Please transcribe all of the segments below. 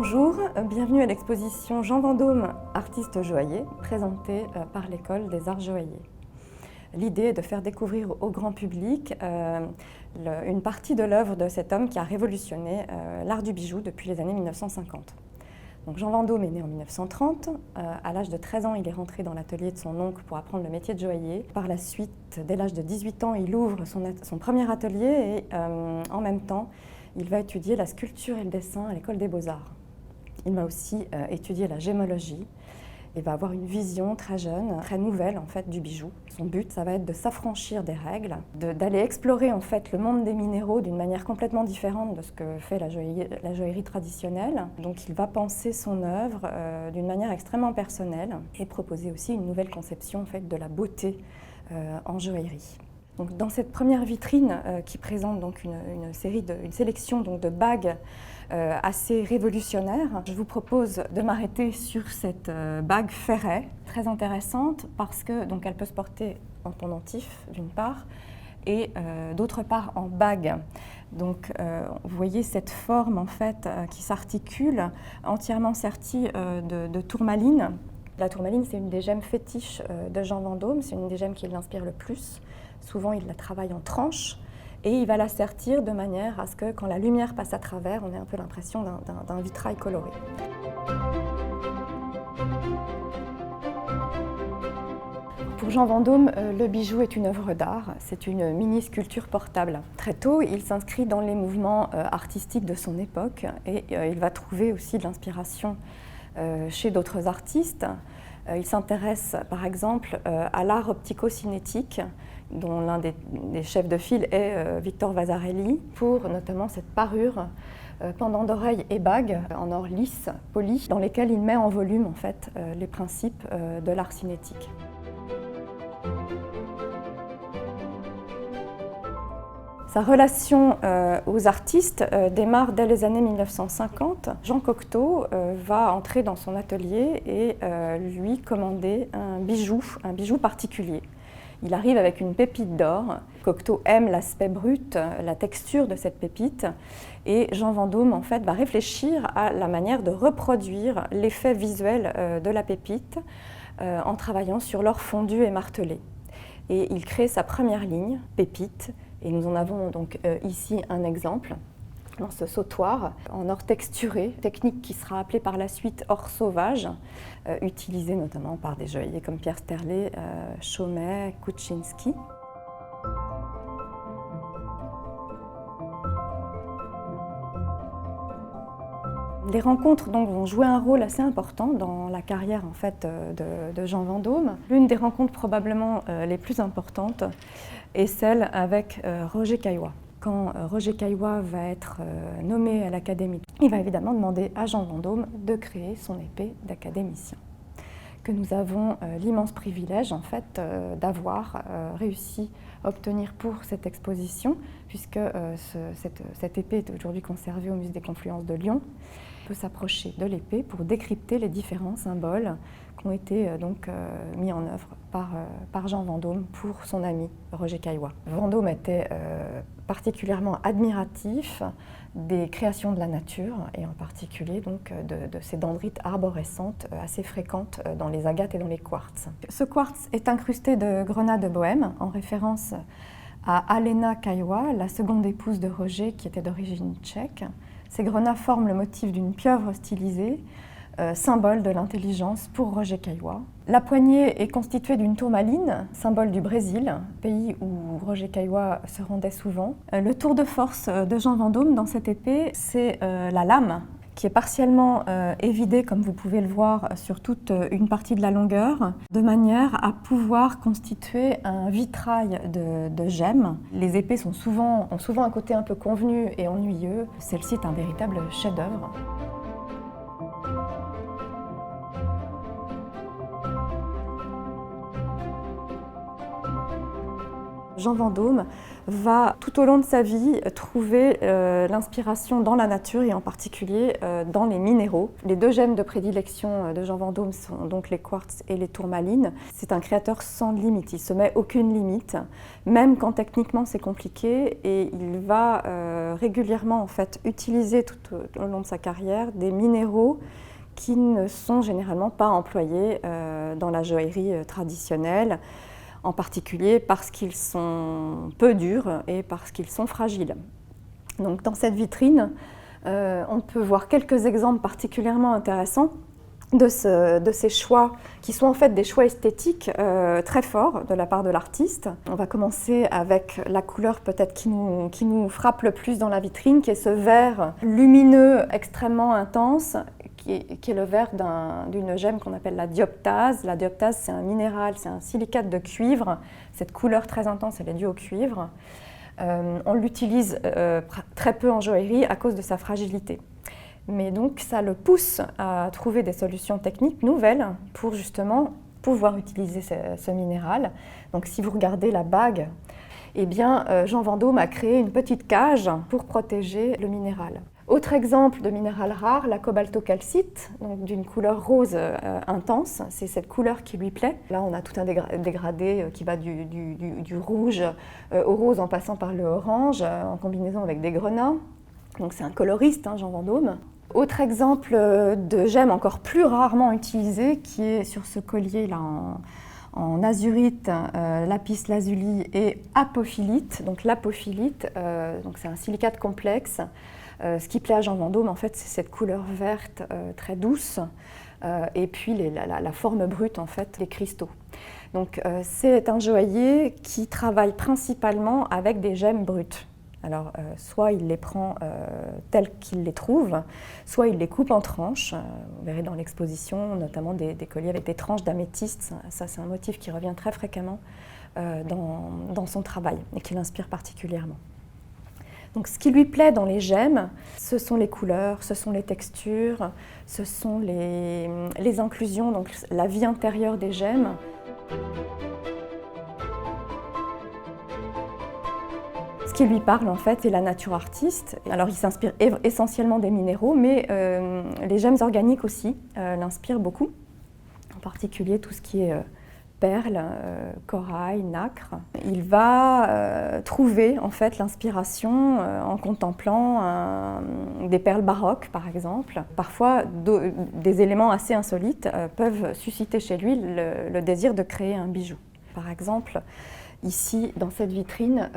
Bonjour, bienvenue à l'exposition Jean Vendôme, artiste joaillier, présentée par l'École des Arts Joailliers. L'idée est de faire découvrir au grand public une partie de l'œuvre de cet homme qui a révolutionné l'art du bijou depuis les années 1950. Donc Jean Vendôme est né en 1930. À l'âge de 13 ans, il est rentré dans l'atelier de son oncle pour apprendre le métier de joaillier. Par la suite, dès l'âge de 18 ans, il ouvre son premier atelier et en même temps, il va étudier la sculpture et le dessin à l'École des Beaux-Arts. Il va aussi étudier la gémologie et va avoir une vision très jeune, très nouvelle en fait du bijou. Son but, ça va être de s'affranchir des règles, d'aller explorer en fait le monde des minéraux d'une manière complètement différente de ce que fait la joaillerie traditionnelle. Donc il va penser son œuvre d'une manière extrêmement personnelle et proposer aussi une nouvelle conception en fait de la beauté en joaillerie. Donc, dans cette première vitrine qui présente donc une sélection donc, de bagues assez révolutionnaires, je vous propose de m'arrêter sur cette bague ferret, très intéressante parce que donc, elle peut se porter en pendentif d'une part et d'autre part en bague. Donc vous voyez cette forme en fait qui s'articule, entièrement sertie de tourmaline. La tourmaline, c'est une des gemmes fétiches de Jean Vendôme, c'est une des gemmes qui l'inspire le plus. Souvent, il la travaille en tranches et il va la sertir de manière à ce que, quand la lumière passe à travers, on ait un peu l'impression d'un vitrail coloré. Pour Jean Vendôme, le bijou est une œuvre d'art, c'est une mini-sculpture portable. Très tôt, il s'inscrit dans les mouvements artistiques de son époque et il va trouver aussi de l'inspiration chez d'autres artistes. Il s'intéresse par exemple à l'art optico-cinétique, dont l'un des chefs de file est Victor Vasarely, pour notamment cette parure pendant d'oreilles et bagues en or lisse, poli, dans lesquels il met en volume en fait, les principes de l'art cinétique. Sa relation aux artistes démarre dès les années 1950. Jean Cocteau va entrer dans son atelier et lui commander un bijou particulier. Il arrive avec une pépite d'or. Cocteau aime l'aspect brut, la texture de cette pépite et Jean Vendôme en fait, va réfléchir à la manière de reproduire l'effet visuel de la pépite en travaillant sur l'or fondu et martelé. Et il crée sa première ligne, pépite, et nous en avons donc ici un exemple dans ce sautoir en or texturé, technique qui sera appelée par la suite or sauvage, utilisée notamment par des joailliers comme Pierre Sterlet, Chaumet, Kuczynski. Les rencontres donc, vont jouer un rôle assez important dans la carrière en fait, de Jean Vendôme. L'une des rencontres probablement les plus importantes est celle avec Roger Caillois. Quand Roger Caillois va être nommé à l'Académie, il va évidemment demander à Jean Vendôme de créer son épée d'académicien. Que nous avons l'immense privilège en fait, d'avoir réussi à obtenir pour cette exposition, puisque cette épée est aujourd'hui conservée au Musée des Confluences de Lyon. On peut s'approcher de l'épée pour décrypter les différents symboles qui ont été mis en œuvre par Jean Vendôme pour son ami Roger Caillois. Vendôme était particulièrement admiratif des créations de la nature et en particulier donc, de ces dendrites arborescentes assez fréquentes dans les agates et dans les quartz. Ce quartz est incrusté de grenats de Bohême en référence à Alena Caillois, la seconde épouse de Roger qui était d'origine tchèque. Ces grenats forment le motif d'une pieuvre stylisée, symbole de l'intelligence pour Roger Caillois. La poignée est constituée d'une tourmaline, symbole du Brésil, pays où Roger Caillois se rendait souvent. Le tour de force de Jean Vendôme dans cette épée, c'est la lame, qui est partiellement évidée, comme vous pouvez le voir, sur toute une partie de la longueur, de manière à pouvoir constituer un vitrail de gemmes. Les épées ont souvent un côté un peu convenu et ennuyeux. Celle-ci est un véritable chef-d'œuvre. Jean Vendôme va tout au long de sa vie trouver l'inspiration dans la nature et en particulier dans les minéraux. Les deux gemmes de prédilection de Jean Vendôme sont donc les quartz et les tourmalines. C'est un créateur sans limite, il ne se met aucune limite, même quand techniquement c'est compliqué, et il va régulièrement en fait utiliser tout au long de sa carrière des minéraux qui ne sont généralement pas employés dans la joaillerie traditionnelle, en particulier parce qu'ils sont peu durs et parce qu'ils sont fragiles. Donc, dans cette vitrine, on peut voir quelques exemples particulièrement intéressants de ces choix, qui sont en fait des choix esthétiques très forts de la part de l'artiste. On va commencer avec la couleur peut-être qui nous frappe le plus dans la vitrine, qui est ce vert lumineux extrêmement intense, qui est le vert d'une gemme qu'on appelle la dioptase. La dioptase, c'est un minéral, c'est un silicate de cuivre. Cette couleur très intense, elle est due au cuivre. On l'utilise très peu en joaillerie à cause de sa fragilité. Mais donc, ça le pousse à trouver des solutions techniques nouvelles pour justement pouvoir utiliser ce minéral. Donc, si vous regardez la bague, eh bien, Jean Vendôme a créé une petite cage pour protéger le minéral. Autre exemple de minéral rare, la cobaltocalcite, donc d'une couleur rose intense, c'est cette couleur qui lui plaît. Là, on a tout un dégradé qui va du rouge au rose en passant par le orange, en combinaison avec des grenats. Donc c'est un coloriste, Jean Vendôme. Autre exemple de gemme encore plus rarement utilisée, qui est sur ce collier-là en azurite, lapis lazuli et apophilite. Donc l'apophilite, c'est un silicate complexe. Ce qui plaît à Jean Vendôme, en fait, c'est cette couleur verte très douce et puis la forme brute, en fait, des cristaux. Donc, c'est un joaillier qui travaille principalement avec des gemmes brutes. Alors, soit il les prend telles qu'il les trouve, soit il les coupe en tranches. Vous verrez dans l'exposition, notamment des colliers avec des tranches d'améthyste. Ça, c'est un motif qui revient très fréquemment dans son travail et qui l'inspire particulièrement. Donc, ce qui lui plaît dans les gemmes, ce sont les couleurs, ce sont les textures, ce sont les inclusions, donc la vie intérieure des gemmes. Ce qui lui parle, en fait, c'est la nature artiste. Alors, il s'inspire essentiellement des minéraux, mais les gemmes organiques aussi l'inspirent beaucoup, en particulier tout ce qui est perles, corail, nacre. Il va trouver en fait l'inspiration en contemplant des perles baroques par exemple. Parfois, des éléments assez insolites peuvent susciter chez lui le désir de créer un bijou. Par exemple, ici, dans cette vitrine,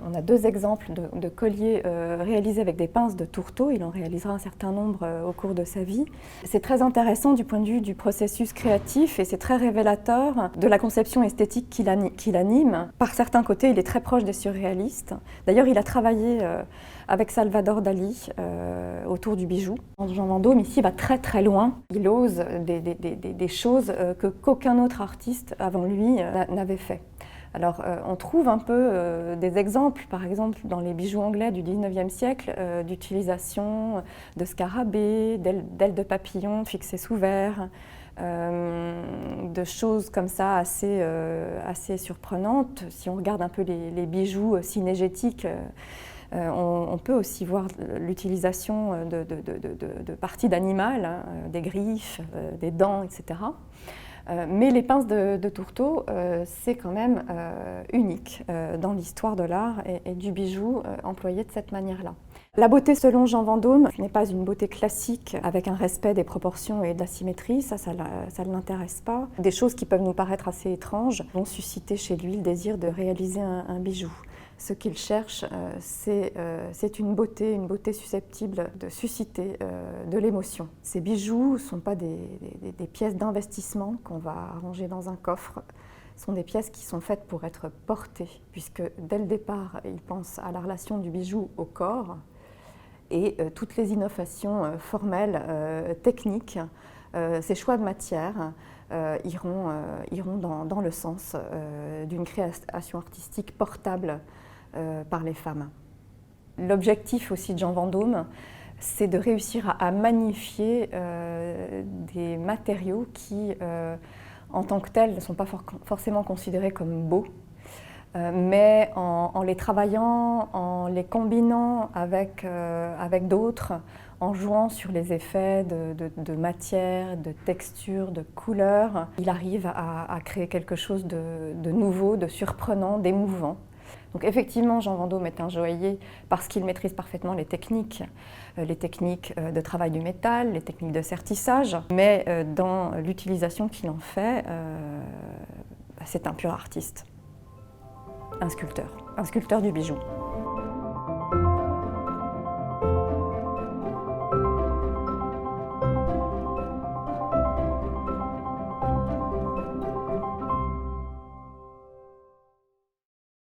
on a deux exemples de colliers réalisés avec des pinces de tourteau. Il en réalisera un certain nombre au cours de sa vie. C'est très intéressant du point de vue du processus créatif et c'est très révélateur de la conception esthétique qui l'anime. Par certains côtés, il est très proche des surréalistes. D'ailleurs, il a travaillé avec Salvador Dali autour du bijou. Jean Vendôme, ici, va très très loin. Il ose des choses qu'aucun autre artiste avant lui n'avait fait. Alors, on trouve un peu des exemples, par exemple, dans les bijoux anglais du 19e siècle, d'utilisation de scarabées, d'ailes de papillon fixées sous verre, de choses comme ça assez surprenantes. Si on regarde un peu les bijoux cynégétiques, on peut aussi voir l'utilisation de parties d'animal, des griffes, des dents, etc. Mais les pinces de tourteau, c'est quand même unique dans l'histoire de l'art et du bijou employé de cette manière-là. La beauté selon Jean Vendôme n'est pas une beauté classique avec un respect des proportions et de la symétrie, ça ne l'intéresse pas. Des choses qui peuvent nous paraître assez étranges vont susciter chez lui le désir de réaliser un bijou. Ce qu'il cherche, c'est une beauté susceptible de susciter de l'émotion. Ces bijoux ne sont pas des pièces d'investissement qu'on va ranger dans un coffre. Ce sont des pièces qui sont faites pour être portées, puisque dès le départ, il pense à la relation du bijou au corps et toutes les innovations formelles, techniques, ces choix de matière iront dans le sens d'une création artistique portable par les femmes. L'objectif aussi de Jean Vendôme, c'est de réussir à magnifier des matériaux qui, en tant que tels, ne sont pas forcément considérés comme beaux, mais en les travaillant, en les combinant avec d'autres, en jouant sur les effets de matière, de texture, de couleur, il arrive à créer quelque chose de nouveau, de surprenant, d'émouvant. Donc effectivement, Jean Vendôme est un joaillier parce qu'il maîtrise parfaitement les techniques de travail du métal, les techniques de sertissage, mais dans l'utilisation qu'il en fait, c'est un pur artiste, un sculpteur du bijou.